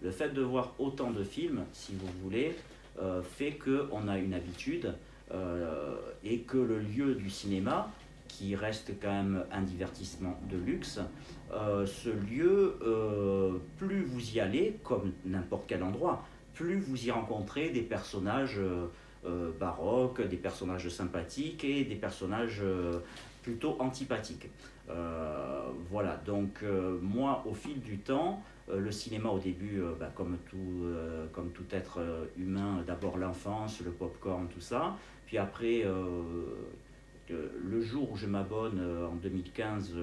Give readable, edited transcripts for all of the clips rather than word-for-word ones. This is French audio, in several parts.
Le fait de voir autant de films, si vous voulez, fait qu'on a une habitude et que le lieu du cinéma, qui reste quand même un divertissement de luxe, ce lieu, plus vous y allez, comme n'importe quel endroit, plus vous y rencontrez des personnages baroques, des personnages sympathiques et des personnages plutôt antipathiques. Voilà, donc moi, au fil du temps, le cinéma au début, comme tout être humain, d'abord l'enfance, le popcorn, tout ça, puis après le jour où je m'abonne en 2015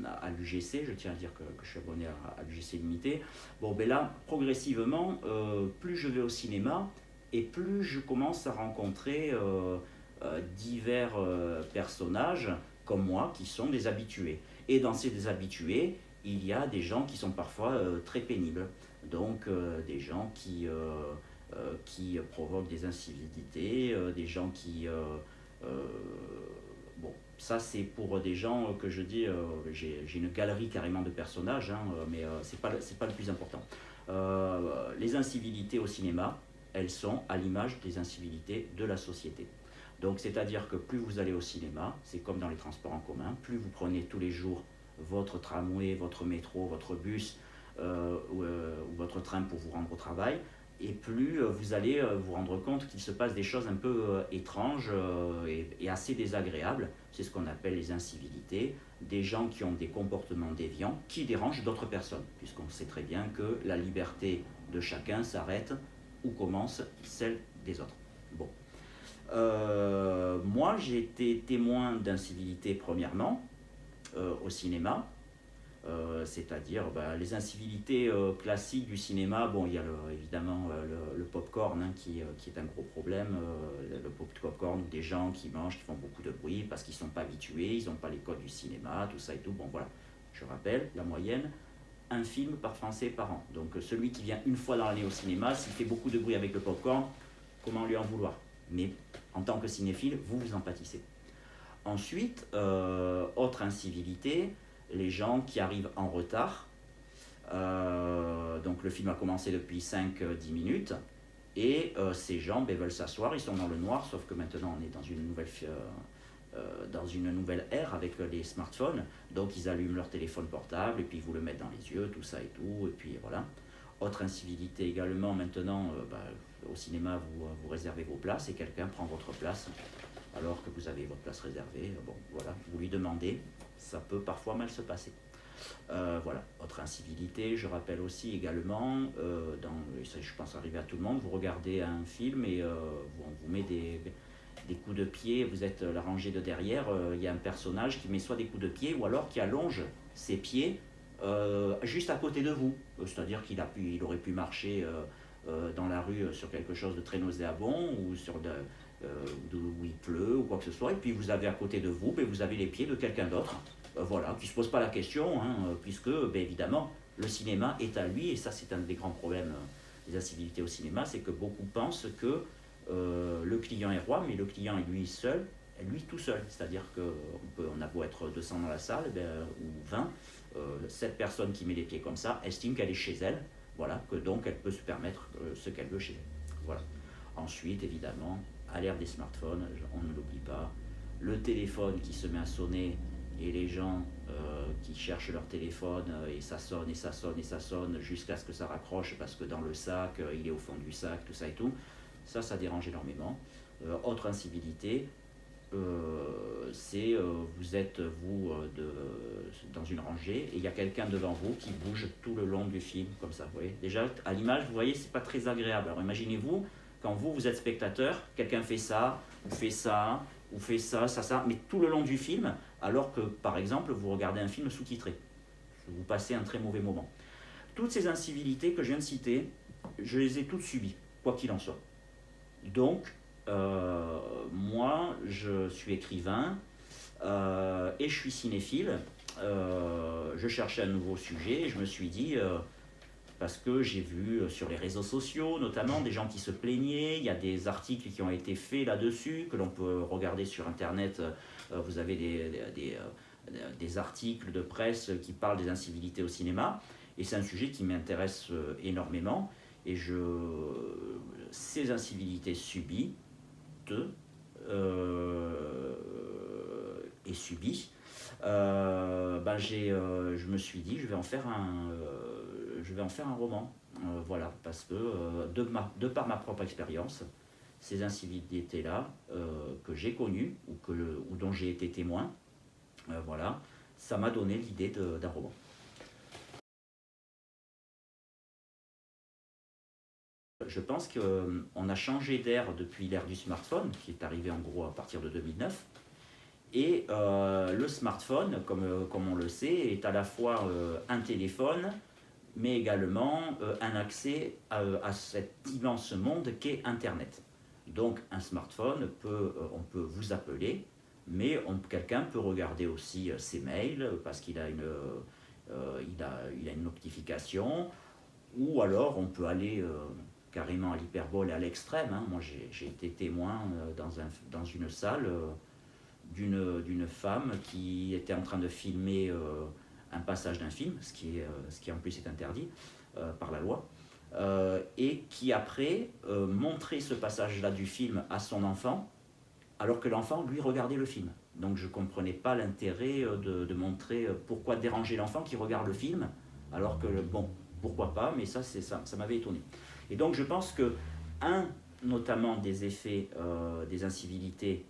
à l'UGC, je tiens à dire que je suis abonné à l'UGC Limité, bon ben là, progressivement, plus je vais au cinéma et plus je commence à rencontrer divers personnages comme moi qui sont des habitués. Et dans ces habitués, il y a des gens qui sont parfois très pénibles. Donc des gens qui provoquent des incivilités, des gens qui euh, bon, ça c'est pour des gens que je dis, j'ai une galerie carrément de personnages, hein, mais c'est pas le plus important. Les incivilités au cinéma, elles sont à l'image des incivilités de la société. Donc c'est-à-dire que plus vous allez au cinéma, c'est comme dans les transports en commun, plus vous prenez tous les jours votre tramway, votre métro, votre bus ou votre train pour vous rendre au travail, et plus vous allez vous rendre compte qu'il se passe des choses un peu étranges et assez désagréables. C'est ce qu'on appelle les incivilités, des gens qui ont des comportements déviants qui dérangent d'autres personnes, puisqu'on sait très bien que la liberté de chacun s'arrête où commence celle des autres. Bon. Moi, j'ai été témoin d'incivilités premièrement au cinéma. C'est-à-dire les incivilités classiques du cinéma. Bon, il y a évidemment le pop-corn hein, qui est un gros problème. Le pop-corn, des gens qui mangent, qui font beaucoup de bruit parce qu'ils ne sont pas habitués, ils n'ont pas les codes du cinéma, tout ça et tout. Bon, voilà, je rappelle, la moyenne, un film par Français par an. Donc celui qui vient une fois dans l'année au cinéma, s'il fait beaucoup de bruit avec le pop-corn, comment lui en vouloir? Mais en tant que cinéphile, vous en pâtissez. Ensuite, autre incivilité, les gens qui arrivent en retard. Donc le film a commencé depuis 5-10 minutes et ces gens veulent s'asseoir, ils sont dans le noir, sauf que maintenant on est dans une nouvelle ère avec les smartphones, donc ils allument leur téléphone portable et puis ils vous le mettent dans les yeux, tout ça et tout, et puis voilà. Autre incivilité également, maintenant, au cinéma, vous réservez vos places et quelqu'un prend votre place alors que vous avez votre place réservée. Bon, voilà, vous lui demandez, ça peut parfois mal se passer. Voilà, autre incivilité, je rappelle aussi également, ça, je pense arriver à tout le monde, vous regardez un film et on vous met des coups de pied, vous êtes la rangée de derrière, il y a un personnage qui met soit des coups de pied ou alors qui allonge ses pieds juste à côté de vous. C'est-à-dire il aurait pu marcher dans la rue sur quelque chose de très nauséabond ou où il pleut ou quoi que ce soit, et puis vous avez à côté de vous, vous avez les pieds de quelqu'un d'autre, voilà, qui ne se pose pas la question, hein, puisque évidemment le cinéma est à lui, et ça c'est un des grands problèmes des incivilités au cinéma, c'est que beaucoup pensent que le client est roi, mais le client est lui tout seul, c'est-à-dire qu'on a beau être 200 dans la salle, ou 20, cette personne qui met les pieds comme ça estime qu'elle est chez elle, voilà, que donc elle peut se permettre ce qu'elle veut chez elle. Voilà. Ensuite, évidemment, à l'ère des smartphones, on ne l'oublie pas, le téléphone qui se met à sonner et les gens qui cherchent leur téléphone et ça sonne et ça sonne et ça sonne jusqu'à ce que ça raccroche parce que dans le sac, il est au fond du sac, tout ça et tout, ça dérange énormément. Autre incivilité, c'est vous êtes dans une rangée et il y a quelqu'un devant vous qui bouge tout le long du film comme ça, vous voyez. Déjà à l'image, vous voyez, c'est pas très agréable. Alors imaginez-vous quand vous êtes spectateur, quelqu'un fait ça, ou fait ça, ou fait ça, mais tout le long du film, alors que par exemple vous regardez un film sous-titré, vous passez un très mauvais moment. Toutes ces incivilités que je viens de citer, je les ai toutes subies, quoi qu'il en soit. Donc moi, je suis écrivain et je suis cinéphile. Je cherchais un nouveau sujet et je me suis dit, parce que j'ai vu sur les réseaux sociaux, notamment, des gens qui se plaignaient. Il y a des articles qui ont été faits là-dessus, que l'on peut regarder sur Internet. Vous avez des articles de presse qui parlent des incivilités au cinéma. Et c'est un sujet qui m'intéresse énormément. Et ces incivilités subies euh, et subies, je me suis dit, je vais en faire un roman. Voilà, parce que de par ma propre expérience, ces incivilités-là que j'ai connues ou dont j'ai été témoin, voilà, ça m'a donné l'idée d'un roman. Je pense qu'on a changé d'ère depuis l'ère du smartphone, qui est arrivé en gros à partir de 2009. Et le smartphone, comme on le sait, est à la fois un téléphone, mais également un accès à cet immense monde qu'est Internet. Donc un smartphone, on peut vous appeler, mais quelqu'un peut regarder aussi ses mails parce qu'il a il a une notification, ou alors on peut aller carrément à l'hyperbole et à l'extrême. Hein. Moi j'ai été témoin dans une salle d'une femme qui était en train de filmer un passage d'un film, ce qui en plus est interdit par la loi, et qui après montrait ce passage-là du film à son enfant, alors que l'enfant, lui, regardait le film. Donc je ne comprenais pas l'intérêt de montrer pourquoi déranger l'enfant qui regarde le film, alors que, bon, pourquoi pas, mais ça m'avait étonné. Et donc je pense que, notamment des effets des incivilités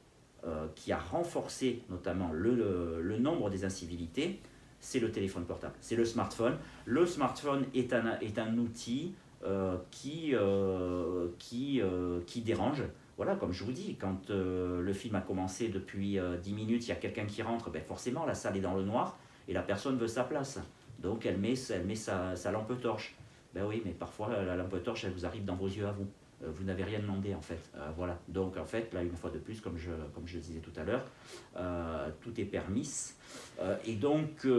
qui a renforcé notamment le nombre des incivilités, c'est le téléphone portable, c'est le smartphone. Le smartphone est un outil qui dérange. Voilà, comme je vous dis, quand le film a commencé depuis 10 minutes, il y a quelqu'un qui rentre, ben forcément la salle est dans le noir et la personne veut sa place. Donc elle met sa lampe torche. Ben oui, mais parfois la lampe torche, elle vous arrive dans vos yeux à vous. Vous n'avez rien demandé en fait. Voilà. Donc en fait, là une fois de plus, comme je le disais tout à l'heure, tout est permis. Et donc, les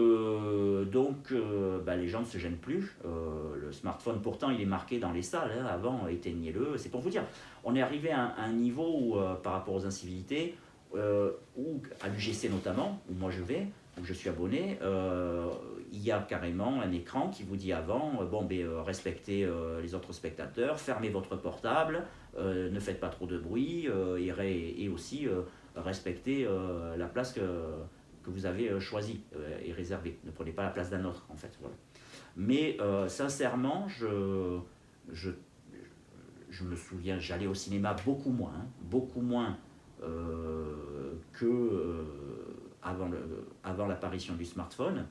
gens ne se gênent plus. Le smartphone, pourtant, il est marqué dans les salles. Hein. Avant, éteignez-le. C'est pour vous dire, on est arrivé à un niveau où, par rapport aux incivilités, où à l'UGC notamment, où moi je vais, où je suis abonné, il y a carrément un écran qui vous dit avant, respectez les autres spectateurs, fermez votre portable, ne faites pas trop de bruit, et aussi respectez la place que vous avez choisie et réservée. Ne prenez pas la place d'un autre, en fait. Voilà. Mais sincèrement, je me souviens, j'allais au cinéma beaucoup moins que avant l'apparition du smartphone.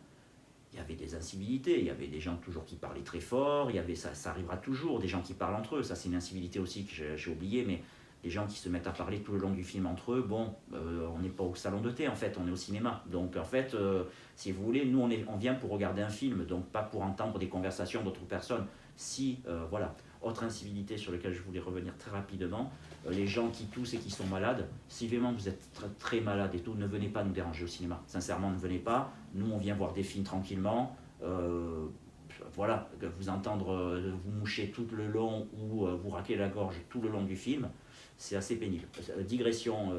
Il y avait des incivilités, il y avait des gens toujours qui parlaient très fort, ça arrivera toujours, des gens qui parlent entre eux, ça c'est une incivilité aussi que j'ai oublié, mais les gens qui se mettent à parler tout le long du film entre eux, on n'est pas au salon de thé en fait, on est au cinéma. Donc en fait, si vous voulez, nous on vient pour regarder un film, donc pas pour entendre des conversations d'autres personnes. Voilà. Autre incivilité sur laquelle je voulais revenir très rapidement, les gens qui toussent et qui sont malades, si vraiment vous êtes très, très malade et tout, ne venez pas nous déranger au cinéma. Sincèrement, ne venez pas. Nous, on vient voir des films tranquillement. Voilà, vous entendre vous moucher tout le long ou vous racler la gorge tout le long du film, c'est assez pénible. Digression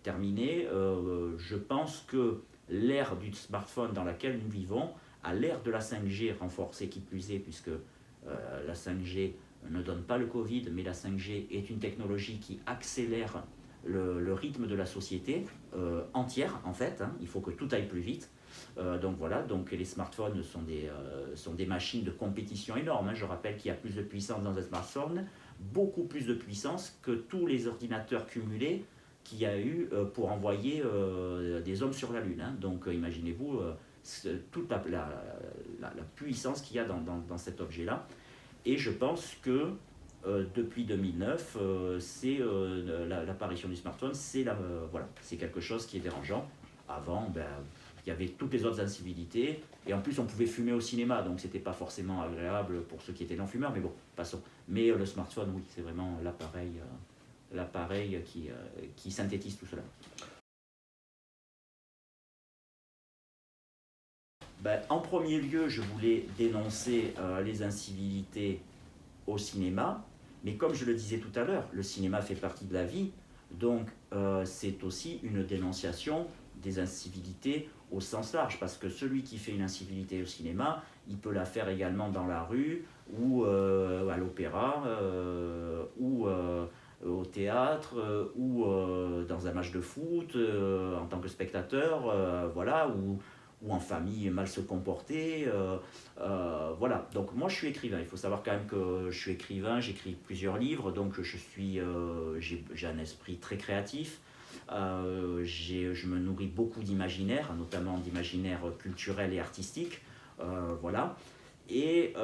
terminée. Je pense que l'ère du smartphone dans laquelle nous vivons, à l'ère de la 5G renforcée qui plus est, puisque la 5G ne donne pas le Covid, mais la 5G est une technologie qui accélère le rythme de la société entière en fait. Hein. Il faut que tout aille plus vite. Donc voilà, donc les smartphones sont des machines de compétition énormes. Hein. Je rappelle qu'il y a plus de puissance dans un smartphone, beaucoup plus de puissance que tous les ordinateurs cumulés qu'il y a eu pour envoyer des hommes sur la Lune. Hein. Donc imaginez-vous toute la puissance qu'il y a dans cet objet-là. Et je pense que depuis 2009, l'apparition du smartphone, c'est quelque chose qui est dérangeant. Avant, il y avait toutes les autres incivilités, et en plus on pouvait fumer au cinéma, donc c'était pas forcément agréable pour ceux qui étaient non-fumeurs, mais bon, passons. Mais le smartphone, oui, c'est vraiment l'appareil qui synthétise tout cela. En premier lieu, je voulais dénoncer les incivilités au cinéma, mais comme je le disais tout à l'heure, le cinéma fait partie de la vie, donc c'est aussi une dénonciation des incivilités au sens large, parce que celui qui fait une incivilité au cinéma, il peut la faire également dans la rue, ou à l'opéra, ou au théâtre, ou dans un match de foot, en tant que spectateur, voilà, ou en famille mal se comporter. Voilà, donc moi je suis écrivain. Il faut savoir quand même que je suis écrivain, j'écris plusieurs livres, donc j'ai un esprit très créatif. Je me nourris beaucoup d'imaginaire, notamment d'imaginaire culturel et artistique. Voilà. Et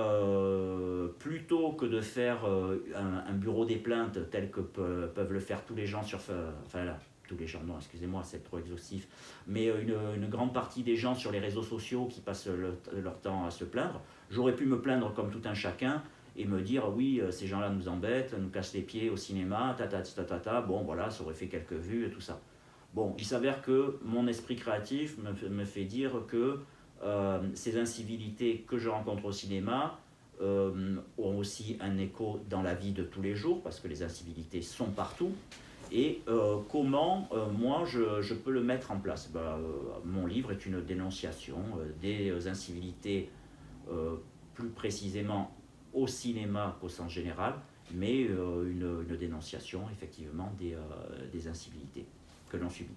plutôt que de faire un bureau des plaintes tel que peuvent le faire tous les gens enfin là, tous les gens, non, excusez-moi, c'est trop exhaustif, mais une grande partie des gens sur les réseaux sociaux qui passent leur temps à se plaindre, j'aurais pu me plaindre comme tout un chacun et me dire oui, ces gens-là nous embêtent, nous cassent les pieds au cinéma, bon voilà, ça aurait fait quelques vues et tout ça. Bon, il s'avère que mon esprit créatif me fait dire que ces incivilités que je rencontre au cinéma ont aussi un écho dans la vie de tous les jours, parce que les incivilités sont partout. Et comment moi je peux le mettre en place? Mon livre est une dénonciation des incivilités, plus précisément au cinéma qu'au sens général, mais une dénonciation effectivement des incivilités que l'on subit.